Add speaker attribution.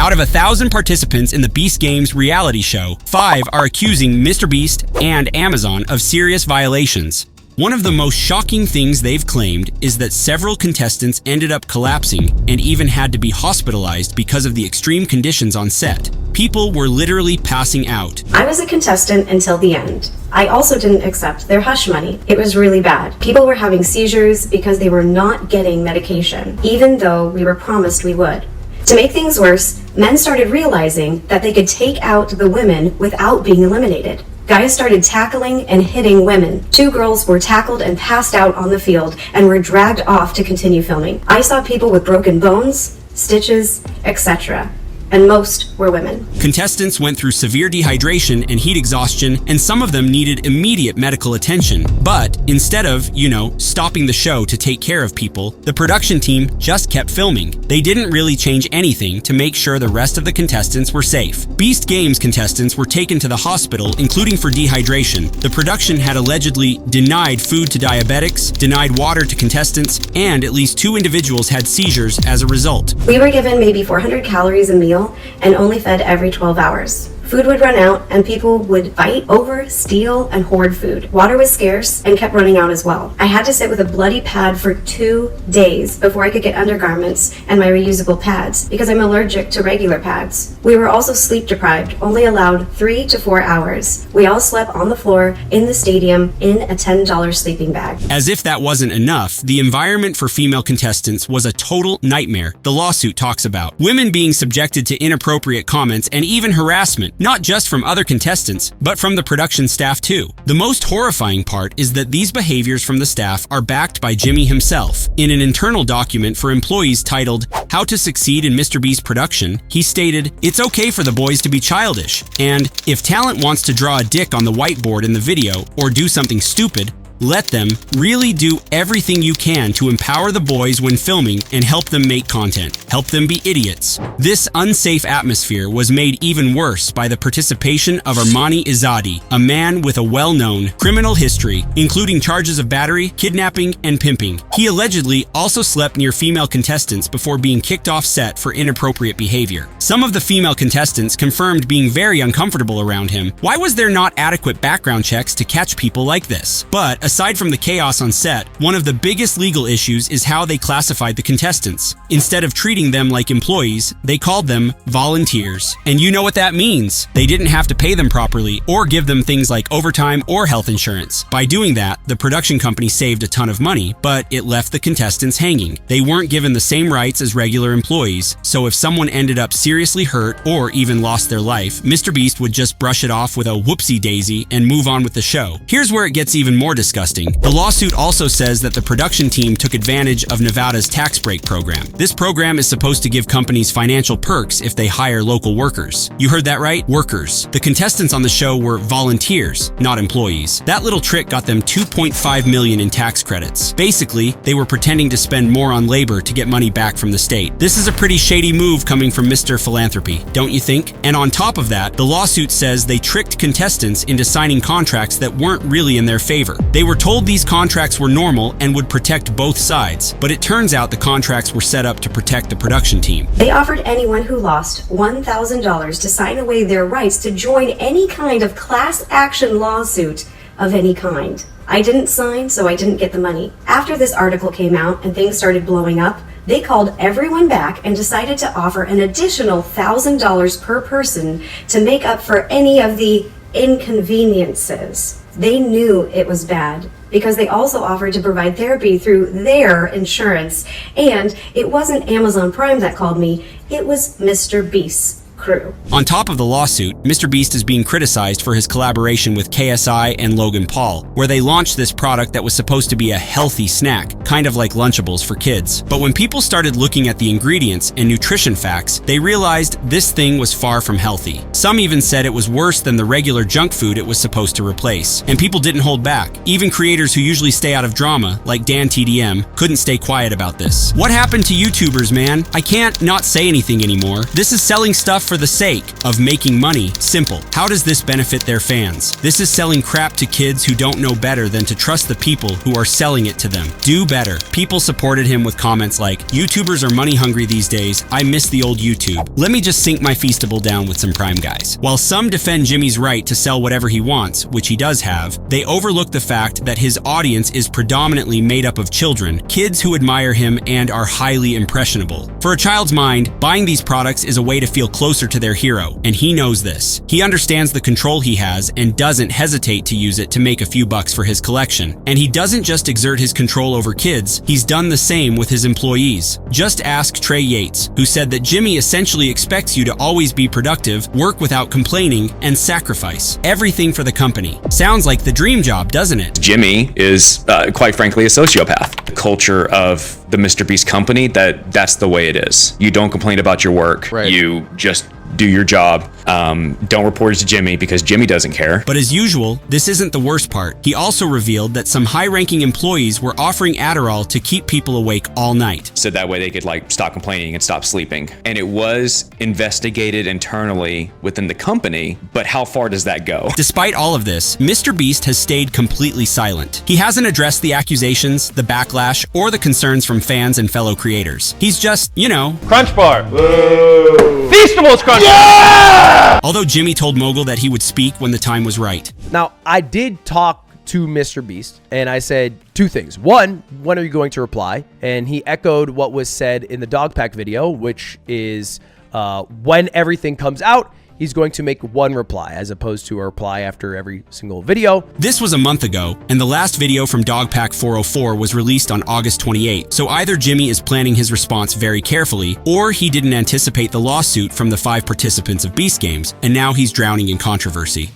Speaker 1: Out of 1,000 participants in the Beast Games reality show, 5 are accusing MrBeast and Amazon of serious violations. One of the most shocking things they've claimed is that several contestants ended up collapsing and even had to be hospitalized because of the extreme conditions on set. People were literally passing out.
Speaker 2: I was a contestant until the end. I also didn't accept their hush money. It was really bad. People were having seizures because they were not getting medication, even though we were promised we would. To make things worse, men started realizing that they could take out the women without being eliminated. Guys started tackling and hitting women. 2 girls were tackled and passed out on the field and were dragged off to continue filming. I saw people with broken bones, stitches, etc. And most were women.
Speaker 1: Contestants went through severe dehydration and heat exhaustion, and some of them needed immediate medical attention. But instead of, stopping the show to take care of people, the production team just kept filming. They didn't really change anything to make sure the rest of the contestants were safe. Beast Games contestants were taken to the hospital, including for dehydration. The production had allegedly denied food to diabetics, denied water to contestants, and at least 2 individuals had seizures as a result.
Speaker 2: We were given maybe 400 calories a meal and only fed every 12 hours. Food would run out and people would fight over, steal, and hoard food. Water was scarce and kept running out as well. I had to sit with a bloody pad for 2 days before I could get undergarments and my reusable pads because I'm allergic to regular pads. We were also sleep deprived, only allowed 3 to 4 hours. We all slept on the floor in the stadium in a $10 sleeping bag.
Speaker 1: As if that wasn't enough, the environment for female contestants was a total nightmare. The lawsuit talks about women being subjected to inappropriate comments and even harassment, not just from other contestants, but from the production staff too. The most horrifying part is that these behaviors from the staff are backed by Jimmy himself. In an internal document for employees titled, "How to Succeed in MrBeast Production," he stated, "It's okay for the boys to be childish, and if talent wants to draw a dick on the whiteboard in the video or do something stupid, let them. Really do everything you can to empower the boys when filming and help them make content. Help them be idiots." This unsafe atmosphere was made even worse by the participation of Armani Izzadi, a man with a well-known criminal history, including charges of battery, kidnapping, and pimping. He allegedly also slept near female contestants before being kicked off set for inappropriate behavior. Some of the female contestants confirmed being very uncomfortable around him. Why was there not adequate background checks to catch people like this? But aside from the chaos on set, one of the biggest legal issues is how they classified the contestants. Instead of treating them like employees, they called them volunteers. And you know what that means. They didn't have to pay them properly or give them things like overtime or health insurance. By doing that, the production company saved a ton of money, but it left the contestants hanging. They weren't given the same rights as regular employees, so if someone ended up seriously hurt or even lost their life, MrBeast would just brush it off with a whoopsie daisy and move on with the show. Here's where it gets even more disgusting. The lawsuit also says that the production team took advantage of Nevada's tax break program. This program is supposed to give companies financial perks if they hire local workers. You heard that right? Workers. The contestants on the show were volunteers, not employees. That little trick got them $2.5 million in tax credits. Basically, they were pretending to spend more on labor to get money back from the state. This is a pretty shady move coming from Mr. Philanthropy, don't you think? And on top of that, the lawsuit says they tricked contestants into signing contracts that weren't really in their favor. They were told these contracts were normal and would protect both sides, but it turns out the contracts were set up to protect the production team.
Speaker 2: They offered anyone who lost $1,000 to sign away their rights to join any kind of class action lawsuit of any kind. I didn't sign, so I didn't get the money. After this article came out and things started blowing up, they called everyone back and decided to offer an additional $1,000 per person to make up for any of the inconveniences. They knew it was bad because they also offered to provide therapy through their insurance. And it wasn't Amazon Prime that called me, it was MrBeast's crew.
Speaker 1: On top of the lawsuit, MrBeast is being criticized for his collaboration with KSI and Logan Paul, where they launched this product that was supposed to be a healthy snack, kind of like Lunchables for kids. But when people started looking at the ingredients and nutrition facts, they realized this thing was far from healthy. Some even said it was worse than the regular junk food it was supposed to replace. And people didn't hold back. Even creators who usually stay out of drama, like Dan TDM, couldn't stay quiet about this. What happened to YouTubers, man? I can't not say anything anymore. This is selling stuff for for the sake of making money. Simple. How does this benefit their fans? This is selling crap to kids who don't know better than to trust the people who are selling it to them. Do better. People supported him with comments like, YouTubers are money hungry these days. I miss the old YouTube. Let me just sink my Feastable down with some Prime guys. While some defend Jimmy's right to sell whatever he wants, which he does have, they overlook the fact that his audience is predominantly made up of children, kids who admire him and are highly impressionable. For a child's mind, buying these products is a way to feel closer to their hero, and he knows this. He understands the control he has and doesn't hesitate to use it to make a few bucks for his collection. And he doesn't just exert his control over kids, he's done the same with his employees. Just ask Trey Yates, who said that Jimmy essentially expects you to always be productive, work without complaining, and sacrifice everything for the company. Sounds like the dream job, doesn't it?
Speaker 3: Jimmy is, quite frankly, a sociopath. The culture of the MrBeast company, that's the way it is. You don't complain about your work.
Speaker 4: Right.
Speaker 3: You just do your job. Don't report it to Jimmy because Jimmy doesn't care.
Speaker 1: But as usual, this isn't the worst part. He also revealed that some high-ranking employees were offering Adderall to keep people awake all night.
Speaker 3: So that way they could stop complaining and stop sleeping. And it was investigated internally within the company, but how far does that go?
Speaker 1: Despite all of this, MrBeast has stayed completely silent. He hasn't addressed the accusations, the backlash, or the concerns from fans and fellow creators. He's just, you know,
Speaker 4: Crunch bar. Feastables crunch. Yeah!
Speaker 1: Although Jimmy told Mogul that he would speak when the time was right.
Speaker 4: Now, I did talk to MrBeast and I said two things. One, when are you going to reply? And he echoed what was said in the dog pack video, which is when everything comes out, he's going to make one reply as opposed to a reply after every single video.
Speaker 1: This was a month ago, and the last video from Dogpack 404 was released on August 28, so either Jimmy is planning his response very carefully, or he didn't anticipate the lawsuit from the 5 participants of Beast Games, and now he's drowning in controversy.